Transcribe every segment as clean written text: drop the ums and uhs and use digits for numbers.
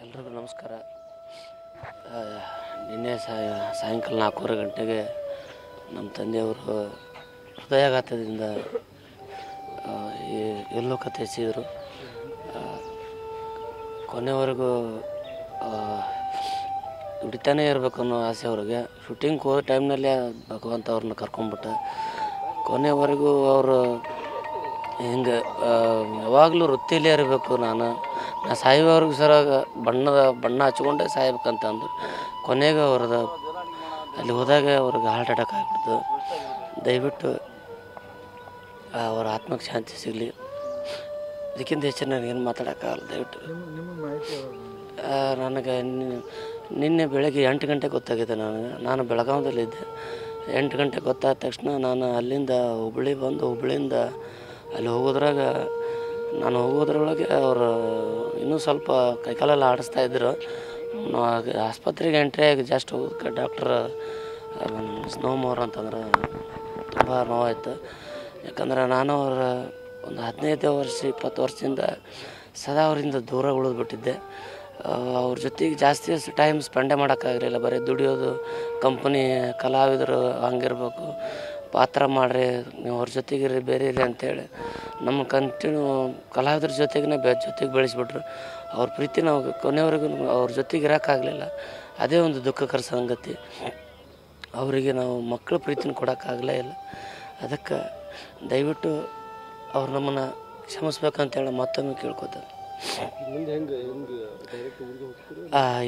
ಎಲ್ರಿಗೂ ನಮಸ್ಕಾರ. ನಿನ್ನೆ ಸಾಯಂಕಾಲ 4:30 ಗಂಟೆಗೆ ನಮ್ಮ ತಂದೆಯವರು ಹೃದಯಾಘಾತದಿಂದ ಎಲ್ಲೋಕ ತ್ಯಜಿಸಿದರು. ಕೊನೆವರೆಗೂ ದುಡಿತಾನೇ ಇರಬೇಕು ಅನ್ನೋ ಆಸೆ ಅವ್ರಿಗೆ. ಶೂಟಿಂಗ್ ಹೋಗೋ ಟೈಮ್ನಲ್ಲೇ ಭಗವಂತ ಅವ್ರನ್ನ ಕರ್ಕೊಂಡ್ಬಿಟ್ಟ. ಕೊನೆವರೆಗೂ ಅವರು ಹಿಂಗೆ ಯಾವಾಗಲೂ ವೃತ್ತಿಯಲ್ಲೇ ಇರಬೇಕು, ನಾನು ಸಾಯುವವರೆಗೂ ಸರ ಬಣ್ಣ ಹಚ್ಕೊಂಡೇ ಸಾಯ್ಬೇಕಂತ ಅಂದರು. ಕೊನೆಗೆ ಅವ್ರದ್ದು ಅಲ್ಲಿ ಹೋದಾಗ ಅವ್ರಿಗೆ ಹಾರ್ಟ್ ಅಟ್ಯಾಕ್ ಆಗಿಬಿಡ್ತು. ದಯವಿಟ್ಟು ಅವ್ರ ಆತ್ಮಕ್ಕೆ ಶಾಂತಿ ಸಿಗಲಿ. ಇದಕ್ಕಿಂತ ಹೆಚ್ಚು ನನಗೇನು ಮಾತಾಡೋಕ್ಕಾಗಲ್ಲ. ದಯವಿಟ್ಟು ನನಗೆ ನಿನ್ನೆ ಬೆಳಗ್ಗೆ 8 ಗಂಟೆಗೆ ಗೊತ್ತಾಗಿದೆ. ನಾನು ಬೆಳಗಾವಿಯಲ್ಲಿದ್ದೆ. 8 ಗಂಟೆಗೆ ಗೊತ್ತಾದ ತಕ್ಷಣ ನಾನು ಅಲ್ಲಿಂದ ಹುಬ್ಳಿಯಿಂದ ಅಲ್ಲಿ ಹೋಗೋದ್ರೊಳಗೆ ಅವರು ಇನ್ನೂ ಸ್ವಲ್ಪ ಕೈಕಾಲೆಲ್ಲ ಆಡಿಸ್ತಾಯಿದ್ರು. ಆಸ್ಪತ್ರೆಗೆ ಎಂಟ್ರಿ ಆಗಿ ಜಸ್ಟ್ ಹೋಗೋದಕ್ಕೆ ಡಾಕ್ಟ್ರ್ ಸ್ನೋಮೋರ್ ಅಂತಂದ್ರೆ ತುಂಬ ನೋವಾಯಿತು. ಯಾಕಂದ್ರೆ ನಾನು ಅವರ ಒಂದು 15 ವರ್ಷ 20 ವರ್ಷದಿಂದ ಸದಾ ಅವರಿಂದ ದೂರ ಉಳಿದ್ಬಿಟ್ಟಿದ್ದೆ. ಅವ್ರ ಜೊತೆಗೆ ಜಾಸ್ತಿ ಟೈಮ್ ಸ್ಪೆಂಡೇ ಮಾಡೋಕ್ಕಾಗಲಿಲ್ಲ. ಬರೀ ದುಡಿಯೋದು, ಕಂಪ್ನಿ ಕಲಾವಿದರು ಹಂಗಿರ್ಬೇಕು, ಪಾತ್ರ ಮಾಡಿರಿ, ನೀವು ಅವ್ರ ಜೊತೆಗಿರಿ, ಬೇರೆ ಇರಿ ಅಂತೇಳಿ ನಮ್ಮ ಕಂಟಿನ್ಯೂ ಕಲಾವಿದ್ರ ಜೊತೆಗೇ ಜೊತೆಗೆ ಬೆಳೆಸ್ಬಿಟ್ರು. ಅವ್ರ ಪ್ರೀತಿ ನಾವು ಕೊನೆವರೆಗೂ ಅವ್ರ ಜೊತೆಗೆ ಇರೋಕ್ಕಾಗಲಿಲ್ಲ. ಅದೇ ಒಂದು ದುಃಖಕರ ಸಂಗತಿ. ಅವರಿಗೆ ನಾವು ಮಕ್ಕಳ ಪ್ರೀತಿನ ಕೊಡೋಕ್ಕಾಗಲೇ ಇಲ್ಲ. ಅದಕ್ಕೆ ದಯವಿಟ್ಟು ಅವ್ರು ನಮ್ಮನ್ನು ಕ್ಷಮಿಸ್ಬೇಕಂತೇಳಿ ಮತ್ತೊಮ್ಮೆ ಕೇಳ್ಕೊತಾರೆ.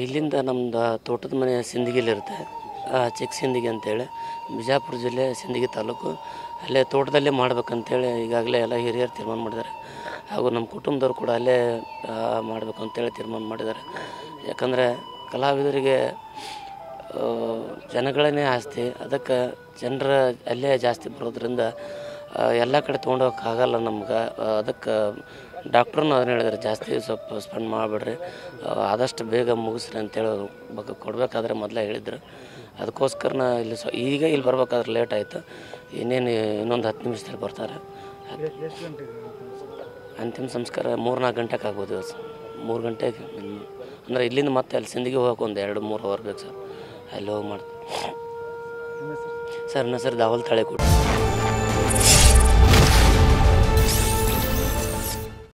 ಇಲ್ಲಿಂದ ನಮ್ಮದು ತೋಟದ ಮನೆ ಸಿಂದಗಿಲಿರುತ್ತೆ, ಚಿಕ್ಕ ಸಿಂದಗಿ ಅಂತೇಳಿ, ಬಿಜಾಪುರ ಜಿಲ್ಲೆ ಸಿಂದಗಿ ತಾಲೂಕು. ಅಲ್ಲೇ ತೋಟದಲ್ಲೇ ಮಾಡ್ಬೇಕಂತೇಳಿ ಈಗಾಗಲೇ ಎಲ್ಲ ಹಿರಿಯರು ತೀರ್ಮಾನ ಮಾಡಿದ್ದಾರೆ. ಹಾಗೂ ನಮ್ಮ ಕುಟುಂಬದವ್ರು ಕೂಡ ಅಲ್ಲೇ ಮಾಡ್ಬೇಕಂತೇಳಿ ತೀರ್ಮಾನ ಮಾಡಿದ್ದಾರೆ. ಯಾಕಂದರೆ ಕಲಾವಿದರಿಗೆ ಜನಗಳನ್ನೇ ಆಸ್ತಿ. ಅದಕ್ಕೆ ಜನರ ಅಲ್ಲೇ ಜಾಸ್ತಿ ಬರೋದ್ರಿಂದ ಎಲ್ಲ ಕಡೆ ತೊಗೊಂಡೋಗೋಕ್ಕಾಗಲ್ಲ ನಮ್ಗೆ. ಅದಕ್ಕೆ ಡಾಕ್ಟ್ರನ್ನು ಅದನ್ನ ಹೇಳಿದ್ದಾರೆ, ಜಾಸ್ತಿ ಸ್ವಲ್ಪ ಸ್ಪೆಂಡ್ ಮಾಡಿಬಿಡ್ರಿ, ಆದಷ್ಟು ಬೇಗ ಮುಗಿಸ್ರಿ ಅಂತೇಳಿ ಕೊಡಬೇಕಾದ್ರೆ ಮೊದಲೇ ಹೇಳಿದ್ರು. ಅದಕ್ಕೋಸ್ಕರ ಇಲ್ಲಿ ಈಗ ಇಲ್ಲಿ ಬರ್ಬೇಕಾದ್ರೆ ಲೇಟ್ ಆಯಿತು. ಇನ್ನೊಂದು 10 ನಿಮಿಷದಲ್ಲಿ ಬರ್ತಾರೆ. ಅಂತಿಮ ಸಂಸ್ಕಾರ 3-4 ಗಂಟೆಗೆ ಆಗ್ಬೋದು ಇವತ್ತು. 3 ಗಂಟೆಗೆ ಅಂದರೆ ಇಲ್ಲಿಂದ ಮತ್ತೆ ಅಲ್ಲಿ ಸಿಂದಗಿ ಹೋಗೋಕೆ ಒಂದು 2-3 ಅವರ್ ಬೇಕು ಸರ್. ಅಲ್ಲಿ ಹೋಗಿ ಮಾಡ್ತೀವಿ ಸರ್. ನನ್ನ ಹೆಸರು ದಾವಲ್ ತಾಳೆಕೋಟೆ.